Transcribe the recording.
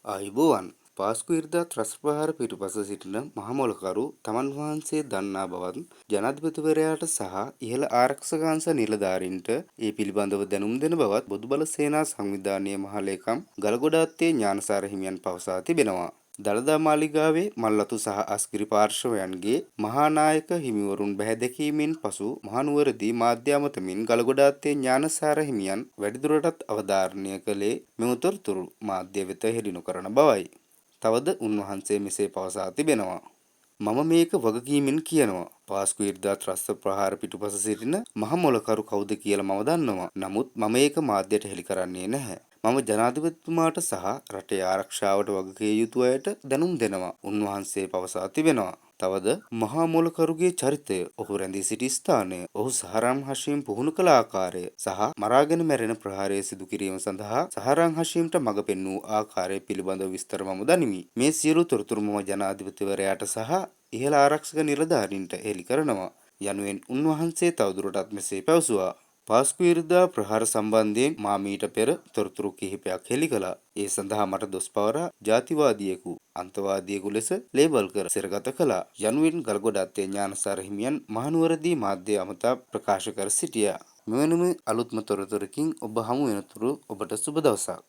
ආයුබෝවන් පාස්කු ඉරිදා ත්‍රස්ප්‍රහාර පිටුපස සිටින මහමොලකරු තමන් වහන්සේ දන්නා බවත් ජනාධිපතිවරයාට සහ ඉහළ ආරක්ෂක අංශ නිලධාරීන්ට ඒ පිළිබඳව දැනුම් දෙන බවත් බොදුබල සේනා සංවිධානයේ මහලේකම් ගලගොඩාත්තේ ඥානසාර හිමියන් පවසා තිබෙනවා. දළදා මාලිගාවේ මල්ලතු සහ අස්ගිරි පාර්ශවයන්ගේ මහානායක හිමිවරුන් බැහැදැකීමෙන් පසු මහනුවරදී මාධ්‍ය අමතමින් ගලගොඩාත්තේ ඥානසාර හිමියන් වැඩිදුරටත් අවධාරණය කළේ මෙම තොරතුරු මාධ්‍ය වෙත හෙළි නොකරන බවයි. තවද උන්වහන්සේ මෙසේ පවසා තිබෙනවා. මම මේක වගකීමෙන් කියනවා. පාස්කු ඉරිදා ත්‍රස්ත ප්‍රහාර පිටුපස සිටින මහමොලකරු කවුද කියලා මම දන්නවා. නමුත් මම ඒක මාධ්‍යට හෙළි කරන්නේ නැහැ. මම ජනාධිපතිතුමාට සහ රටේ ආරක්ෂාවට වගකිව යුතු අයට දැනුම් දෙනවා. උන්වහන්සේ පවසා තිබෙනවා. තවද මහා මොලකරුගේ චරිතය, ඔහු රැඳී සිටි ස්ථානය, ඔහු සහරම් හෂීම් පුහුණු කළ ආකාරය සහ මරාගෙන මැරෙන ප්‍රහාරය සිදු කිරීම සඳහා සහරම් හෂීම්ට මඟ පෙන්වූ ආකාරය පිළිබඳව විස්තර මම දනිමි. මේ සියලු තොරතුරු මම ජනාධිපතිවරයාට සහ ඉහළ ආරක්ෂක නිලධාරීන්ට හෙළි කරනවා යනුවෙන් උන්වහන්සේ තවදුරටත් මෙසේ පැවසුවා. පාස්කු ඉරිදා ප්‍රහාර සම්බන්ධයෙන් මා මීට පෙර තොරතුරු කිහිපයක් හෙළි කළා. ඒ සඳහා මට දොස් පවරා ජාතිවාදියෙකු, අන්තවාදියෙකු ලෙස ලේබල් කර සිරගත කළා යනුවෙන් ගල්ගොඩාත්තේ ඥානසාර හිමියන් මහනුවරදී මාධ්‍ය අමතා ප්‍රකාශ කර සිටියා. මෙවැනිම අලුත්ම තොරතුරකින් ඔබ හමු වෙනතුරු ඔබට සුබ දවසක්.